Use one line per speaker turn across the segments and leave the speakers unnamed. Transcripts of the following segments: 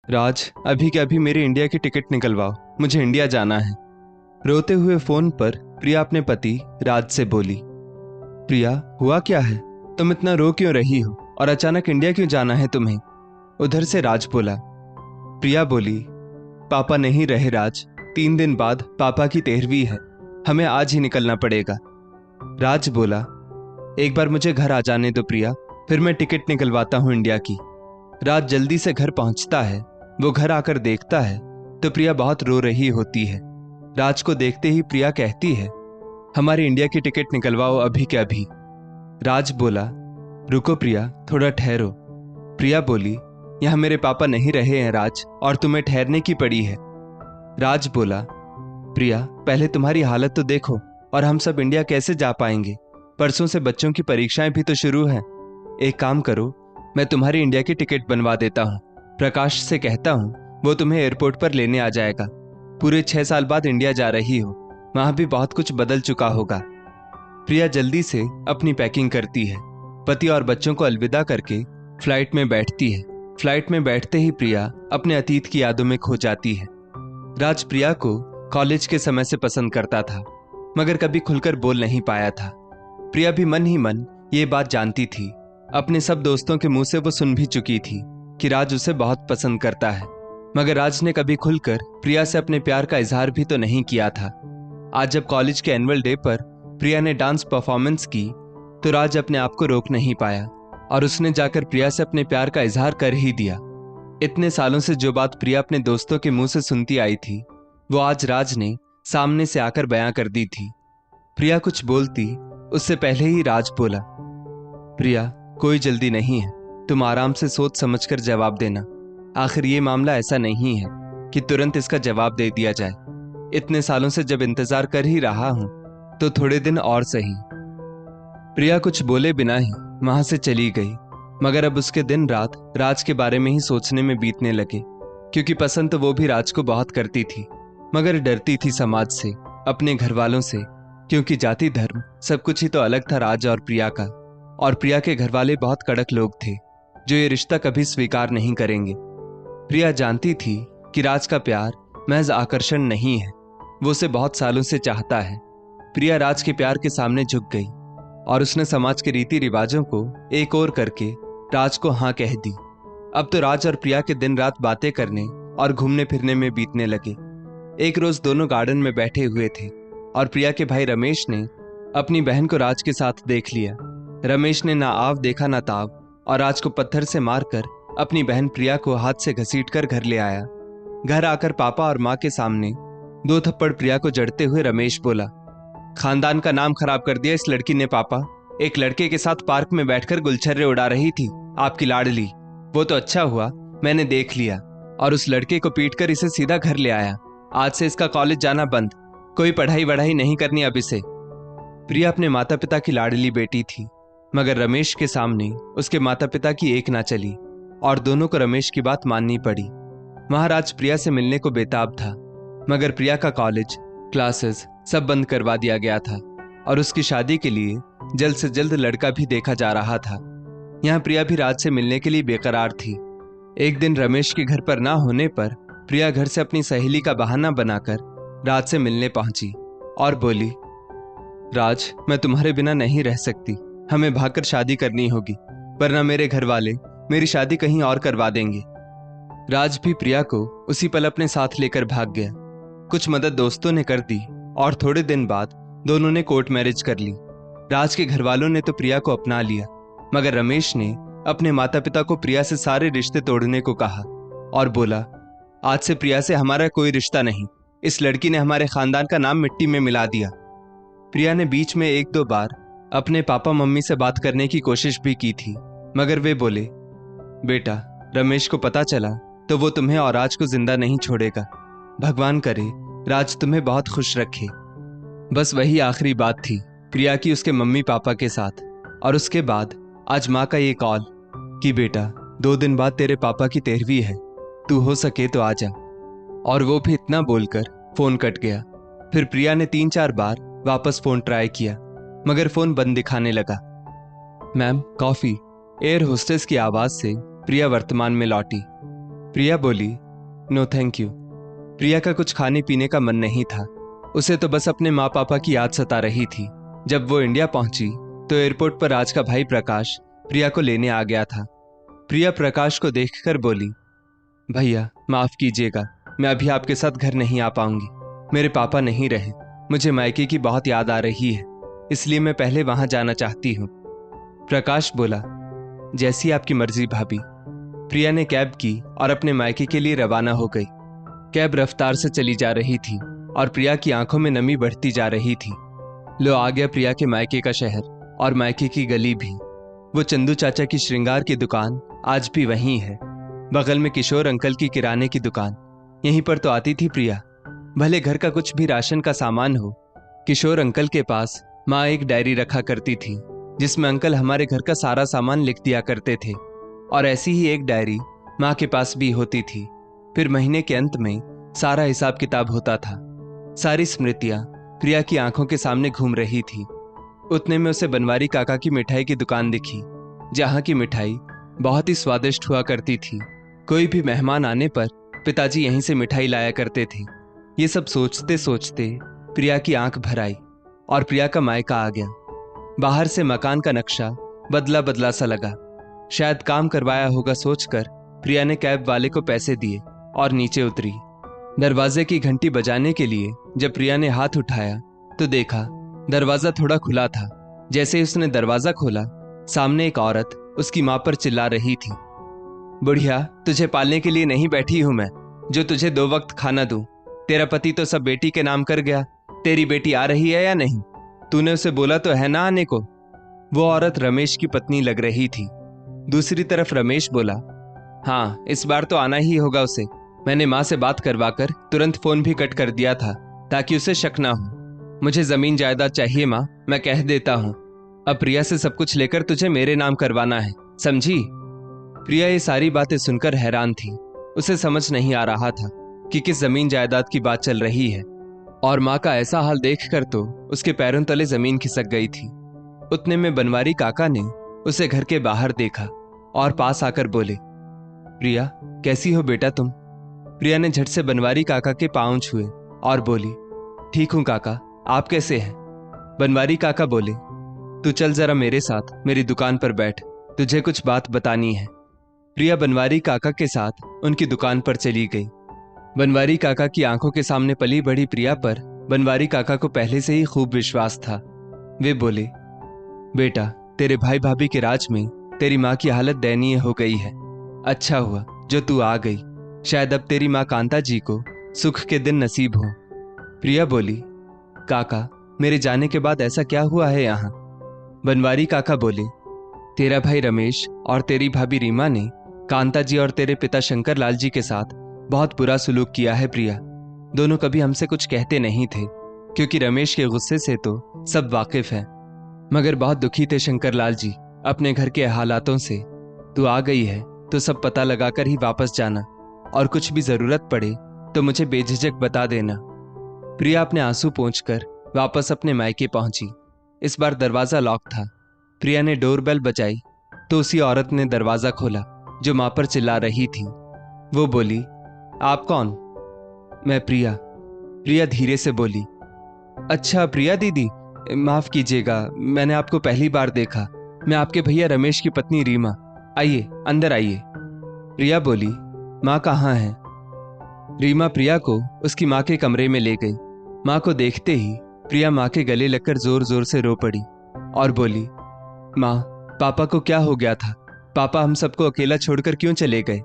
राज, अभी के अभी मेरी इंडिया की टिकट निकलवाओ, मुझे इंडिया जाना है। रोते हुए फोन पर प्रिया अपने पति राज से बोली। प्रिया, हुआ क्या है? तुम इतना रो क्यों रही हो और अचानक इंडिया क्यों जाना है तुम्हें? उधर से राज बोला। प्रिया बोली, पापा नहीं रहे राज, 3 दिन बाद पापा की 13वीं है, हमें आज ही निकलना पड़ेगा। राज बोला, एक बार मुझे घर आ जाने दो प्रिया, फिर मैं टिकट निकलवाता हूं इंडिया की। राज जल्दी से घर पहुंचता है। वो घर आकर देखता है तो प्रिया बहुत रो रही होती है। राज को देखते ही प्रिया कहती है, हमारी इंडिया की टिकट निकलवाओ अभी के अभी। राज बोला, रुको प्रिया, थोड़ा ठहरो। प्रिया बोली, यहां मेरे पापा नहीं रहे हैं राज, और तुम्हें ठहरने की पड़ी है। राज बोला, प्रिया पहले तुम्हारी हालत तो देखो, और हम सब इंडिया कैसे जा पाएंगे? परसों से बच्चों की परीक्षाएं भी तो शुरू हैं। एक काम करो, मैं तुम्हारी इंडिया की टिकट बनवा देता हूँ। प्रकाश से कहता हूँ, वो तुम्हें एयरपोर्ट पर लेने आ जाएगा। पूरे 6 साल बाद इंडिया जा रही हो, वहां भी बहुत कुछ बदल चुका होगा। प्रिया जल्दी से अपनी पैकिंग करती है। पति और बच्चों को अलविदा करके फ्लाइट में बैठती है। फ्लाइट में बैठते ही प्रिया अपने अतीत की यादों में खो जाती है। राज प्रिया को कॉलेज के समय से पसंद करता था, मगर कभी खुलकर बोल नहीं पाया था। प्रिया भी मन ही मन ये बात जानती थी। अपने सब दोस्तों के मुंह से वो सुन भी चुकी थी कि राज उसे बहुत पसंद करता है, मगर राज ने कभी खुलकर प्रिया से अपने प्यार का इजहार भी तो नहीं किया था। आज जब कॉलेज के एनुअल डे पर प्रिया ने डांस परफॉर्मेंस की तो राज अपने आप को रोक नहीं पाया और उसने जाकर प्रिया से अपने प्यार का इजहार कर ही दिया। इतने सालों से जो बात प्रिया अपने दोस्तों के मुंह से सुनती आई थी, वो आज राज ने सामने से आकर बयां कर दी थी। प्रिया कुछ बोलती उससे पहले ही राज बोला, प्रिया कोई जल्दी नहीं है, तुम आराम से सोच समझकर जवाब देना। आखिर ये मामला ऐसा नहीं है कि तुरंत इसका जवाब दे दिया जाए। इतने सालों से जब इंतजार कर ही रहा हूं तो थोड़े दिन और सही। प्रिया कुछ बोले बिना ही वहां से चली गई, मगर अब उसके दिन रात राज के बारे में ही सोचने में बीतने लगे, क्योंकि पसंद तो वो भी राज को बहुत करती थी, मगर डरती थी समाज से, अपने घर वालों से, क्योंकि जाति धर्म सब कुछ ही तो अलग था राज और प्रिया का। और प्रिया के घर वाले बहुत कड़क लोग थे जो ये रिश्ता कभी स्वीकार नहीं करेंगे। प्रिया जानती थी कि राज का प्यार महज आकर्षण नहीं है, वो उसे बहुत सालों से चाहता है। प्रिया राज के प्यार के सामने झुक गई और उसने समाज के रीति रिवाजों को एक ओर करके राज को हाँ कह दी। अब तो राज और प्रिया के दिन रात बातें करने और घूमने फिरने में बीतने लगे। एक रोज दोनों गार्डन में बैठे हुए थे और प्रिया के भाई रमेश ने अपनी बहन को राज के साथ देख लिया। रमेश ने ना आव देखा ना ताव और राज को पत्थर से मारकर अपनी बहन प्रिया को हाथ से घसीटकर घर ले आया। घर आकर पापा और माँ के सामने 2 थप्पड़ प्रिया को जड़ते हुए रमेश बोला, खानदान का नाम खराब कर दिया इस लड़की ने पापा। एक लड़के के साथ पार्क में बैठकर गुलछर्रे उड़ा रही थी आपकी लाडली। वो तो अच्छा हुआ मैंने देख लिया और उस लड़के को पीटकर इसे सीधा घर ले आया। आज से इसका कॉलेज जाना बंद, कोई पढ़ाई वढ़ाई नहीं करनी अब इसे। प्रिया अपने माता पिता की लाडली बेटी थी, मगर रमेश के सामने उसके माता पिता की एक ना चली और दोनों को रमेश की बात माननी पड़ी। महाराज प्रिया से मिलने को बेताब था, मगर प्रिया का कॉलेज क्लासेस सब बंद करवा दिया गया था और उसकी शादी के लिए जल्द से जल्द लड़का भी देखा जा रहा था। यहाँ प्रिया भी राज से मिलने के लिए बेकरार थी। एक दिन रमेश के घर पर ना होने पर प्रिया घर से अपनी सहेली का बहाना बनाकर राज से मिलने पहुंची और बोली, राज मैं तुम्हारे बिना नहीं रह सकती, हमें भागकर शादी करनी होगी, वरना मेरे घर वाले मेरी शादी कहीं और करवा देंगे। राज भी प्रिया को उसी पल अपने साथ लेकर भाग गया। कुछ मदद दोस्तों ने कर दी और थोड़े दिन बाद दोनों ने कोर्ट मैरिज कर ली। राज के घर वालों ने तो प्रिया को अपना लिया, मगर रमेश ने अपने माता पिता को प्रिया से सारे रिश्ते तोड़ने को कहा और बोला, आज से प्रिया से हमारा कोई रिश्ता नहीं, इस लड़की ने हमारे खानदान का नाम मिट्टी में मिला दिया। प्रिया ने बीच में 1-2 बार अपने पापा मम्मी से बात करने की कोशिश भी की थी, मगर वे बोले, बेटा रमेश को पता चला तो वो तुम्हें और राज को जिंदा नहीं छोड़ेगा। भगवान करे राज तुम्हें बहुत खुश रखे। बस वही आखिरी बात थी प्रिया की उसके मम्मी पापा के साथ। और उसके बाद आज माँ का ये कॉल कि बेटा 2 दिन बाद तेरे पापा की 13वीं है, तू हो सके तो आ जा। और वो भी इतना बोलकर फोन कट गया। फिर प्रिया ने 3-4 बार वापस फोन ट्राई किया, मगर फोन बंद दिखाने लगा। मैम कॉफी, एयर होस्टेस की आवाज से प्रिया वर्तमान में लौटी। प्रिया बोली, नो थैंक यू। प्रिया का कुछ खाने पीने का मन नहीं था। उसे तो बस अपने माँ पापा की याद सता रही थी। जब वो इंडिया पहुंची तो एयरपोर्ट पर राज का भाई प्रकाश प्रिया को लेने आ गया था। प्रिया प्रकाश को देखकर बोली, भैया माफ कीजिएगा, मैं अभी आपके साथ घर नहीं आ पाऊंगी। मेरे पापा नहीं रहे, मुझे मायके की बहुत याद आ रही है, इसलिए मैं पहले वहां जाना चाहती हूँ। प्रकाश बोला, जैसी आपकी मर्जी भाभी। प्रिया ने कैब की और अपने मायके के लिए रवाना हो गई। कैब रफ्तार से चली जा रही थी और प्रिया की आंखों में नमी बढ़ती जा रही थी। लो आ गया प्रिया के मायके का शहर और मायके की गली भी। वो चंदू चाचा की श्रृंगार की दुकान आज भी वहीं है। बगल में किशोर अंकल की किराने की दुकान। यहीं पर तो आती थी प्रिया, भले घर का कुछ भी राशन का सामान हो। किशोर अंकल के पास माँ एक डायरी रखा करती थी जिसमें अंकल हमारे घर का सारा सामान लिख दिया करते थे, और ऐसी ही एक डायरी माँ के पास भी होती थी। फिर महीने के अंत में सारा हिसाब किताब होता था। सारी स्मृतियां प्रिया की आंखों के सामने घूम रही थी। उतने में उसे बनवारी काका की मिठाई की दुकान दिखी, जहां की मिठाई बहुत ही स्वादिष्ट हुआ करती थी। कोई भी मेहमान आने पर पिताजी यहीं से मिठाई लाया करते थे। ये सब सोचते सोचते प्रिया की आंख भर आई और प्रिया का मायका आ गया। बाहर से मकान का नक्शा बदला बदला सा लगा। शायद काम करवाया होगा सोचकर प्रिया ने कैब वाले को पैसे दिए और नीचे उतरी। दरवाजे की घंटी बजाने के लिए जब प्रिया ने हाथ उठाया तो देखा दरवाजा थोड़ा खुला था। जैसे ही उसने दरवाजा खोला, सामने एक औरत उसकी मां पर चिल्ला रही थी, बुढ़िया तुझे पालने के लिए नहीं बैठी हूं मैं, जो तुझे 2 वक्त खाना दूं। तेरा पति तो सब बेटी के नाम कर गया, तेरी बेटी आ रही है या नहीं? तूने उसे बोला तो है ना आने को? वो औरत रमेश की पत्नी लग रही थी। दूसरी तरफ रमेश बोला, हाँ इस बार तो आना ही होगा उसे। मैंने माँ से बात करवाकर तुरंत फोन भी कट कर दिया था ताकि उसे शक ना हो। मुझे जमीन जायदाद चाहिए माँ, मैं कह देता हूँ। अब प्रिया से सब कुछ लेकर तुझे मेरे नाम करवाना है, समझी? प्रिया ये सारी बातें सुनकर हैरान थी। उसे समझ नहीं आ रहा था कि किस जमीन जायदाद की बात चल रही है, और माँ का ऐसा हाल देखकर तो उसके पैरों तले जमीन खिसक गई थी। उतने में बनवारी काका ने उसे घर के बाहर देखा और पास आकर बोले, प्रिया कैसी हो बेटा तुम? प्रिया ने झट से बनवारी काका के पांव छुए और बोली, ठीक हूं काका, आप कैसे हैं? बनवारी काका बोले, तू चल जरा मेरे साथ मेरी दुकान पर बैठ, तुझे कुछ बात बतानी है। प्रिया बनवारी काका के साथ उनकी दुकान पर चली गई। बनवारी काका की आंखों के सामने पली बड़ी प्रिया पर बनवारी काका को पहले से ही खूब विश्वास था। वे बोले, बेटा तेरे भाई भाभी के राज में तेरी माँ की हालत दयनीय हो गई है। अच्छा हुआ जो तू आ गई, शायद अब तेरी माँ कांता जी को सुख के दिन नसीब हो। प्रिया बोली, काका मेरे जाने के बाद ऐसा क्या हुआ है यहाँ? बनवारी काका बोले, तेरा भाई रमेश और तेरी भाभी रीमा ने कांता जी और तेरे पिता शंकर लाल जी के साथ बहुत बुरा सुलूक किया है प्रिया। दोनों कभी हमसे कुछ कहते नहीं थे, क्योंकि रमेश के गुस्से से तो सब वाकिफ हैं, मगर बहुत दुखी थे शंकर लाल जी अपने घर के हालातों से। तू आ गई है तो सब पता लगाकर ही वापस जाना, और कुछ भी जरूरत पड़े तो मुझे बेझिझक बता देना। प्रिया अपने आंसू पोंछकर वापस अपने मायके पहुंची। इस बार दरवाजा लॉक था। प्रिया ने डोरबेल बजाई तो उसी औरत ने दरवाजा खोला जो मां पर चिल्ला रही थी। वो बोली, आप कौन? मैं प्रिया। प्रिया धीरे से बोली, अच्छा प्रिया दीदी, माफ कीजिएगा, मैंने आपको पहली बार देखा। मैं आपके भैया रमेश की पत्नी रीमा, आइए अंदर आइए। प्रिया बोली, माँ कहाँ है? रीमा प्रिया को उसकी माँ के कमरे में ले गई। माँ को देखते ही प्रिया माँ के गले लगकर जोर जोर से रो पड़ी और बोली, माँ पापा को क्या हो गया था? पापा हम सबको अकेला छोड़कर क्यों चले गए?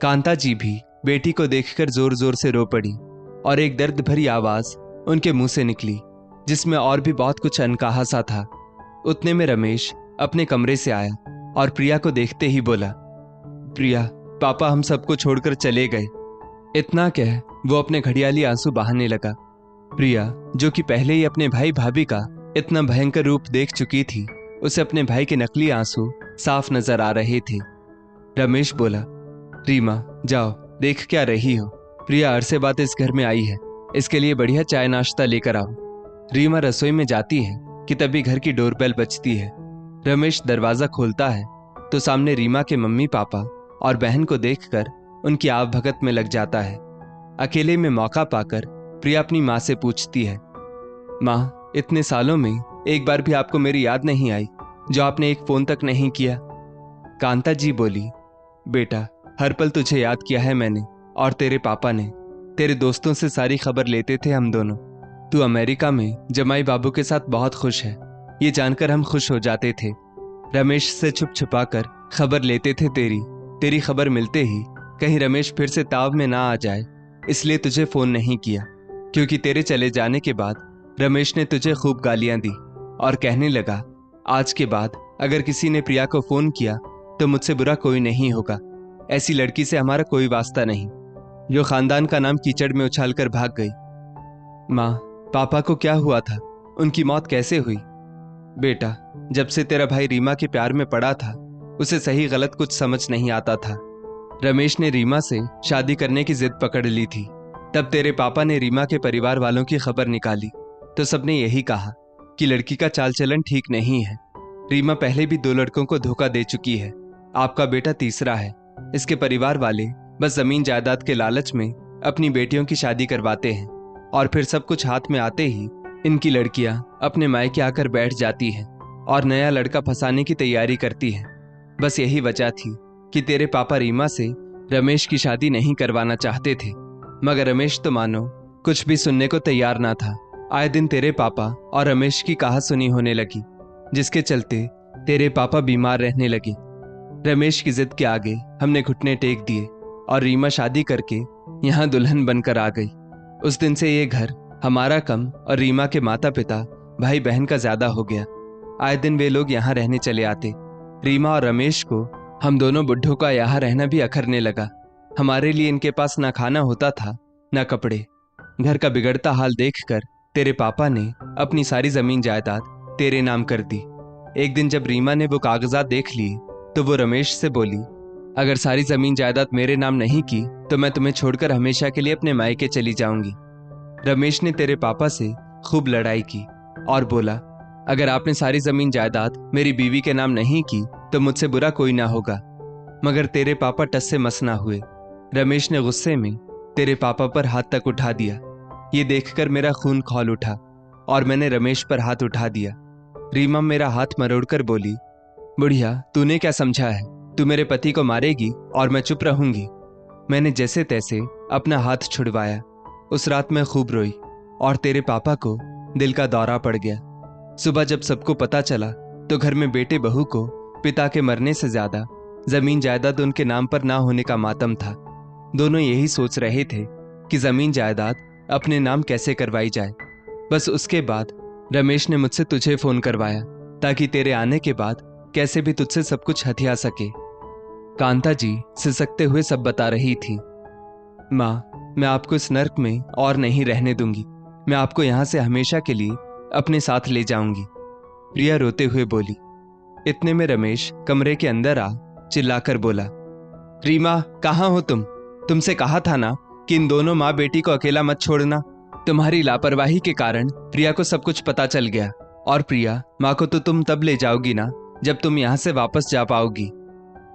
कांता जी भी बेटी को देखकर जोर जोर से रो पड़ी और एक दर्द भरी आवाज उनके मुंह से निकली, जिसमें और भी बहुत कुछ अनकहा सा था। उतने में रमेश अपने कमरे से आया और प्रिया को देखते ही बोला, प्रिया पापा हम सबको छोड़कर चले गए। इतना कह वो अपने घड़ियाली आंसू बहाने लगा। प्रिया, जो कि पहले ही अपने भाई भाभी का इतना भयंकर रूप देख चुकी थी, उसे अपने भाई के नकली आंसू साफ नजर आ रहे थे। रमेश बोला, रीमा जाओ, देख क्या रही हो? प्रिया अरसे बाद इस घर में आई है, इसके लिए बढ़िया चाय नाश्ता लेकर आओ। रीमा रसोई में जाती है कि तभी घर की डोरबेल बजती है। रमेश दरवाजा खोलता है तो सामने रीमा के मम्मी पापा और बहन को देखकर उनकी आवभगत में लग जाता है। अकेले में मौका पाकर प्रिया अपनी माँ से पूछती है, माँ, इतने सालों में एक बार भी आपको मेरी याद नहीं आई, जो आपने एक फोन तक नहीं किया। कांता जी बोली, बेटा, हर पल तुझे याद किया है मैंने और तेरे पापा ने। तेरे दोस्तों से सारी खबर लेते थे हम दोनों। तू अमेरिका में जमाई बाबू के साथ बहुत खुश है, ये जानकर हम खुश हो जाते थे। रमेश से छुप छुपा कर खबर लेते थे तेरी खबर मिलते ही कहीं रमेश फिर से ताव में ना आ जाए, इसलिए तुझे फोन नहीं किया। क्योंकि तेरे चले जाने के बाद रमेश ने तुझे खूब गालियां दी और कहने लगा, आज के बाद अगर किसी ने प्रिया को फोन किया तो मुझसे बुरा कोई नहीं होगा। ऐसी लड़की से हमारा कोई वास्ता नहीं, जो खानदान का नाम कीचड़ में उछालकर भाग गई। माँ, पापा को क्या हुआ था? उनकी मौत कैसे हुई? बेटा, जब से तेरा भाई रीमा के प्यार में पड़ा था, उसे सही गलत कुछ समझ नहीं आता था। रमेश ने रीमा से शादी करने की जिद पकड़ ली थी। तब तेरे पापा ने रीमा के परिवार वालों की खबर निकाली तो सबने यही कहा कि लड़की का चाल चलन ठीक नहीं है। रीमा पहले भी 2 लड़कों को धोखा दे चुकी है, आपका बेटा तीसरा है। इसके परिवार वाले बस जमीन जायदाद के लालच में अपनी बेटियों की शादी करवाते हैं और फिर सब कुछ हाथ में आते ही इनकी लड़कियां अपने मायके आकर बैठ जाती हैं और नया लड़का फंसाने की तैयारी करती हैं। बस यही वजह थी कि तेरे पापा रीमा से रमेश की शादी नहीं करवाना चाहते थे, मगर रमेश तो मानो कुछ भी सुनने को तैयार ना था। आए दिन तेरे पापा और रमेश की कहासुनी होने लगी, जिसके चलते तेरे पापा बीमार रहने लगे। रमेश की जिद के आगे हमने घुटने टेक दिए और रीमा शादी करके यहाँ दुल्हन बनकर आ गई। उस दिन से ये घर हमारा कम और रीमा के माता पिता भाई बहन का ज्यादा हो गया। आए दिन वे लोग यहाँ रहने चले आते। रीमा और रमेश को हम दोनों बुढ़ों का यहाँ रहना भी अखरने लगा। हमारे लिए इनके पास ना खाना होता था ना कपड़े। घर का बिगड़ता हाल देखकर तेरे पापा ने अपनी सारी जमीन जायदाद तेरे नाम कर दी। एक दिन जब रीमा ने वो कागजात देख लिए तो वो रमेश से बोली, अगर सारी जमीन जायदाद मेरे नाम नहीं की तो मैं तुम्हें छोड़कर हमेशा के लिए अपने मायके चली जाऊंगी। रमेश ने तेरे पापा से खूब लड़ाई की और बोला, अगर आपने सारी जमीन जायदाद मेरी बीवी के नाम नहीं की तो मुझसे बुरा कोई ना होगा। मगर तेरे पापा टस से मस ना हुए। रमेश ने गुस्से में तेरे पापा पर हाथ तक उठा दिया। ये देखकर मेरा खून खौल उठा और मैंने रमेश पर हाथ उठा दिया। रीमा मेरा हाथ मरोड़कर बोली, बुढ़िया, तूने क्या समझा है? तू मेरे पति को मारेगी और मैं चुप रहूंगी? मैंने जैसे तैसे अपना हाथ छुड़वाया। उस रात मैं खूब रोई और तेरे पापा को दिल का दौरा पड़ गया। सुबह जब सबको पता चला तो घर में बेटे बहू को पिता के मरने से ज्यादा जमीन जायदाद उनके नाम पर ना होने का मातम था। दोनों यही सोच रहे थे कि जमीन जायदाद अपने नाम कैसे करवाई जाए। बस उसके बाद रमेश ने मुझसे तुझे फोन करवाया ताकि तेरे आने के बाद कैसे भी तुझसे सब कुछ हथिया सके। कांता जी सिसकते हुए सब बता रही थी। माँ, मैं आपको इस नर्क में और नहीं रहने दूंगी। मैं आपको यहाँ से हमेशा के लिए अपने साथ ले जाऊंगी, प्रिया रोते हुए बोली। इतने में रमेश कमरे के अंदर आ चिल्लाकर बोला, रीमा, कहाँ हो तुम? तुमसे कहा था ना कि इन दोनों माँ बेटी को अकेला मत छोड़ना। तुम्हारी लापरवाही के कारण प्रिया को सब कुछ पता चल गया और प्रिया माँ को तो तुम तब ले जाओगी ना जब तुम यहाँ से वापस जा पाओगी।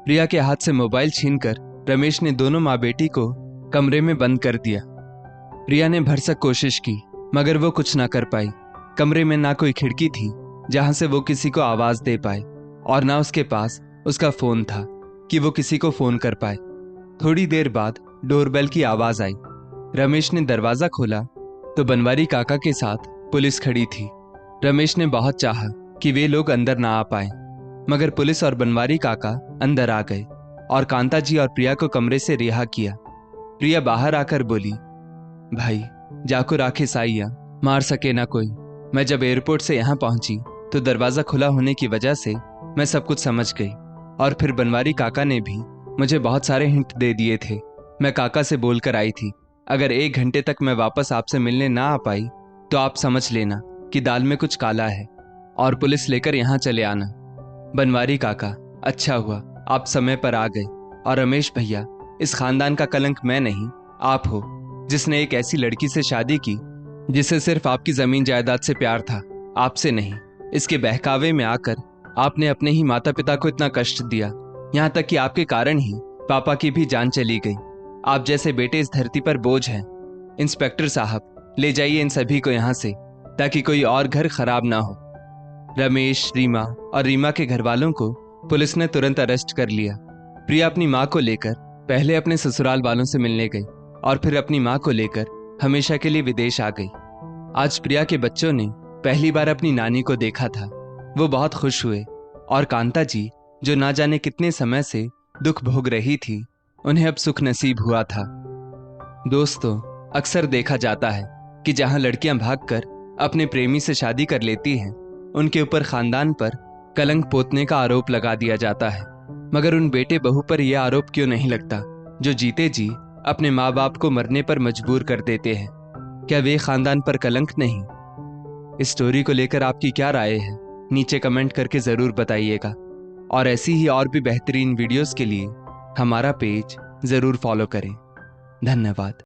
प्रिया के हाथ से मोबाइल छीनकर रमेश ने दोनों माँ बेटी को कमरे में बंद कर दिया। प्रिया ने भरसक कोशिश की मगर वो कुछ ना कर पाई। कमरे में ना कोई खिड़की थी जहां से वो किसी को आवाज दे पाए और ना उसके पास उसका फोन था कि वो किसी को फोन कर पाए। थोड़ी देर बाद डोरबेल की आवाज आई। रमेश ने दरवाजा खोला तो बनवारी काका के साथ पुलिस खड़ी थी। रमेश ने बहुत चाहा कि वे लोग अंदर ना आ पाए, मगर पुलिस और बनवारी काका अंदर आ गए और कांता जी और प्रिया को कमरे से रिहा किया। प्रिया बाहर आकर बोली, भाई, जाको राखे साइया, मार सके ना कोई। मैं जब एयरपोर्ट से यहाँ पहुंची तो दरवाजा खुला होने की वजह से मैं सब कुछ समझ गई और फिर बनवारी काका ने भी मुझे बहुत सारे हिंट दे दिए थे। मैं काका से बोलकर आई थी, अगर 1 घंटे तक मैं वापस आपसे मिलने ना आ पाई तो आप समझ लेना कि दाल में कुछ काला है और पुलिस लेकर यहाँ चले आना। बनवारी काका, अच्छा हुआ आप समय पर आ गए। और रमेश भैया, इस खानदान का कलंक मैं नहीं, आप हो, जिसने एक ऐसी लड़की से शादी की जिसे सिर्फ आपकी जमीन जायदाद से प्यार था, आपसे नहीं। इसके बहकावे में आकर आपने अपने ही माता पिता को इतना कष्ट दिया, यहाँ तक कि आपके कारण ही पापा की भी जान चली गई। आप जैसे बेटे इस धरती पर बोझ हैं। इंस्पेक्टर साहब, ले जाइए इन सभी को यहाँ से, ताकि कोई और घर खराब ना हो। रमेश, रीमा और रीमा के घर वालों को पुलिस ने तुरंत अरेस्ट कर लिया। प्रिया अपनी माँ को लेकर पहले अपने ससुराल वालों से मिलने गई और फिर अपनी माँ को लेकर हमेशा के लिए विदेश आ गई। आज प्रिया के बच्चों ने पहली बार अपनी नानी को देखा था। वो बहुत खुश हुए और कांता जी, जो ना जाने कितने समय से दुख भोग रही थी, उन्हें अब सुख नसीब हुआ था। दोस्तों, अक्सर देखा जाता है कि जहां लड़कियां भागकर अपने प्रेमी से शादी कर लेती हैं, उनके ऊपर खानदान पर कलंक पोतने का आरोप लगा दिया जाता है। मगर उन बेटे बहू पर यह आरोप क्यों नहीं लगता जो जीते जी अपने माँ बाप को मरने पर मजबूर कर देते हैं? क्या वे खानदान पर कलंक नहीं? इस स्टोरी को लेकर आपकी क्या राय है? नीचे कमेंट करके जरूर बताइएगा। और ऐसी ही और भी बेहतरीन वीडियोस के लिए हमारा पेज जरूर फॉलो करें। धन्यवाद।